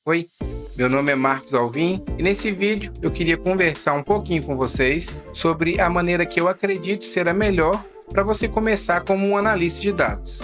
Oi, meu nome é Marcos Alvim e nesse vídeo eu queria conversar um pouquinho com vocês sobre a maneira que eu acredito ser a melhor para você começar como um analista de dados.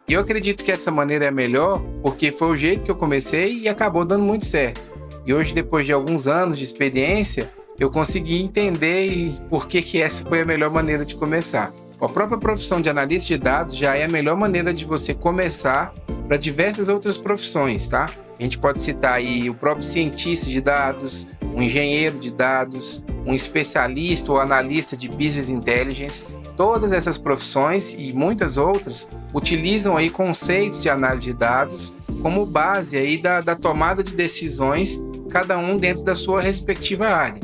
E eu acredito que essa maneira é a melhor porque foi o jeito que eu comecei e acabou dando muito certo. E hoje, depois de alguns anos de experiência, eu consegui entender por que essa foi a melhor maneira de começar. A própria profissão de analista de dados já é a melhor maneira de você começar para diversas outras profissões, tá? A gente pode citar aí o próprio cientista de dados, um engenheiro de dados, um especialista ou analista de business intelligence. Todas essas profissões e muitas outras utilizam aí conceitos de análise de dados como base aí da tomada de decisões, cada um dentro da sua respectiva área.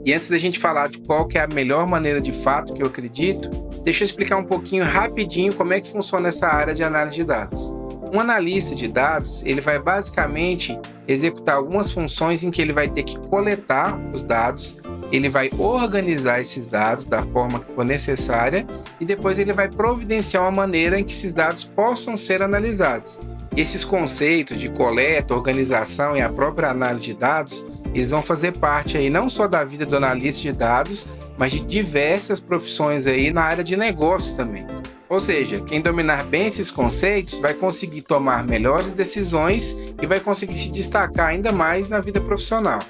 E antes da gente falar de qual que é a melhor maneira de fato que eu acredito, deixa eu explicar um pouquinho rapidinho como é que funciona essa área de análise de dados. Um analista de dados, ele vai basicamente executar algumas funções em que ele vai ter que coletar os dados, ele vai organizar esses dados da forma que for necessária e depois ele vai providenciar uma maneira em que esses dados possam ser analisados. Esses conceitos de coleta, organização e a própria análise de dados, eles vão fazer parte aí não só da vida do analista de dados, mas de diversas profissões aí na área de negócios também. Ou seja, quem dominar bem esses conceitos vai conseguir tomar melhores decisões e vai conseguir se destacar ainda mais na vida profissional.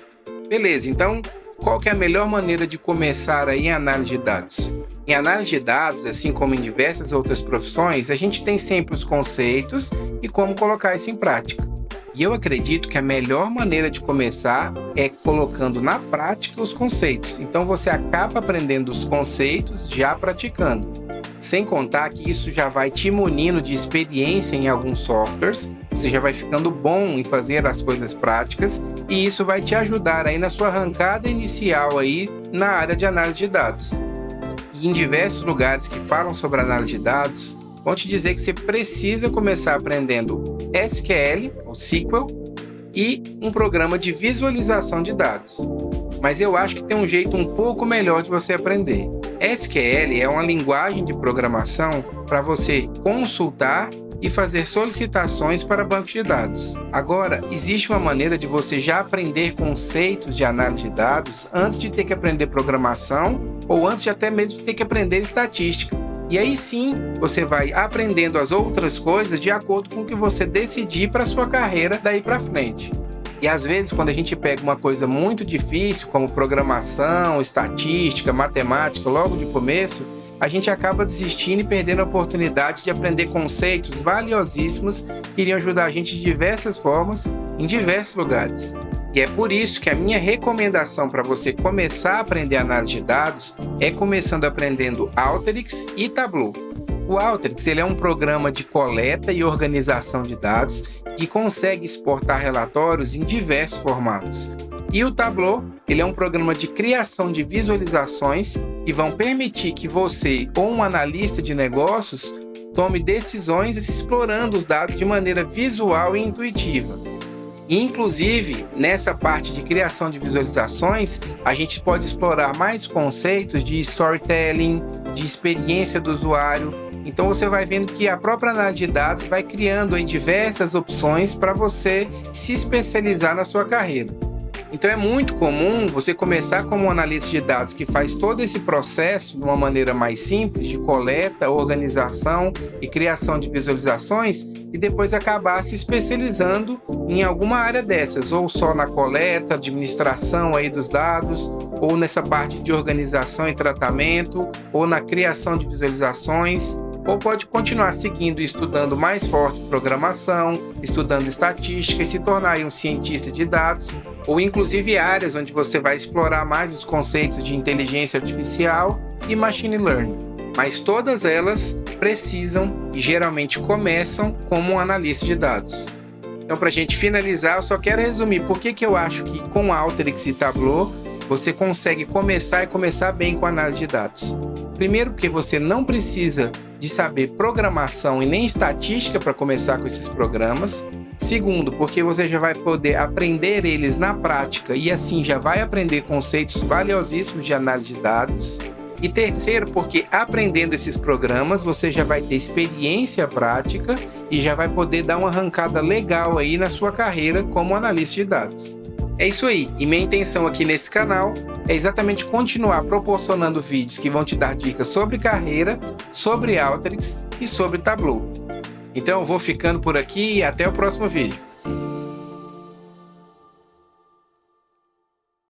Beleza, então qual que é a melhor maneira de começar aí em análise de dados? Em análise de dados, assim como em diversas outras profissões, a gente tem sempre os conceitos e como colocar isso em prática. E eu acredito que a melhor maneira de começar é colocando na prática os conceitos. Então você acaba aprendendo os conceitos já praticando. Sem contar que isso já vai te munindo de experiência em alguns softwares, você já vai ficando bom em fazer as coisas práticas e isso vai te ajudar aí na sua arrancada inicial aí na área de análise de dados. E em diversos lugares que falam sobre análise de dados, vão te dizer que você precisa começar aprendendo SQL, ou SQL, e um programa de visualização de dados. Mas eu acho que tem um jeito um pouco melhor de você aprender. SQL é uma linguagem de programação para você consultar e fazer solicitações para bancos de dados. Agora, existe uma maneira de você já aprender conceitos de análise de dados antes de ter que aprender programação ou antes de até mesmo ter que aprender estatística. E aí sim, você vai aprendendo as outras coisas de acordo com o que você decidir para a sua carreira daí para frente. E às vezes, quando a gente pega uma coisa muito difícil, como programação, estatística, matemática, logo de começo, a gente acaba desistindo e perdendo a oportunidade de aprender conceitos valiosíssimos que iriam ajudar a gente de diversas formas, em diversos lugares. E é por isso que a minha recomendação para você começar a aprender análise de dados é começando aprendendo Alteryx e Tableau. O Alteryx ele é um programa de coleta e organização de dados que consegue exportar relatórios em diversos formatos. E o Tableau ele é um programa de criação de visualizações que vão permitir que você, ou um analista de negócios, tome decisões explorando os dados de maneira visual e intuitiva. Inclusive, nessa parte de criação de visualizações, a gente pode explorar mais conceitos de storytelling, de experiência do usuário. Então você vai vendo que a própria análise de dados vai criando aí diversas opções para você se especializar na sua carreira. Então é muito comum você começar como um analista de dados que faz todo esse processo de uma maneira mais simples de coleta, organização e criação de visualizações e depois acabar se especializando em alguma área dessas, ou só na coleta, administração aí dos dados, ou nessa parte de organização e tratamento, ou na criação de visualizações. Ou pode continuar seguindo e estudando mais forte programação, estudando estatística e se tornar aí um cientista de dados, ou inclusive áreas onde você vai explorar mais os conceitos de inteligência artificial e machine learning. Mas todas elas precisam e geralmente começam como um analista de dados. Então, para a gente finalizar, eu só quero resumir por que eu acho que com Alteryx e Tableau você consegue começar bem com análise de dados. Primeiro, porque você não precisa de saber programação e nem estatística para começar com esses programas. Segundo, porque você já vai poder aprender eles na prática e assim já vai aprender conceitos valiosíssimos de análise de dados. E terceiro, porque aprendendo esses programas, você já vai ter experiência prática e já vai poder dar uma arrancada legal aí na sua carreira como analista de dados. É isso aí, e minha intenção aqui nesse canal é exatamente continuar proporcionando vídeos que vão te dar dicas sobre carreira, sobre Alteryx e sobre Tableau. Então eu vou ficando por aqui e até o próximo vídeo.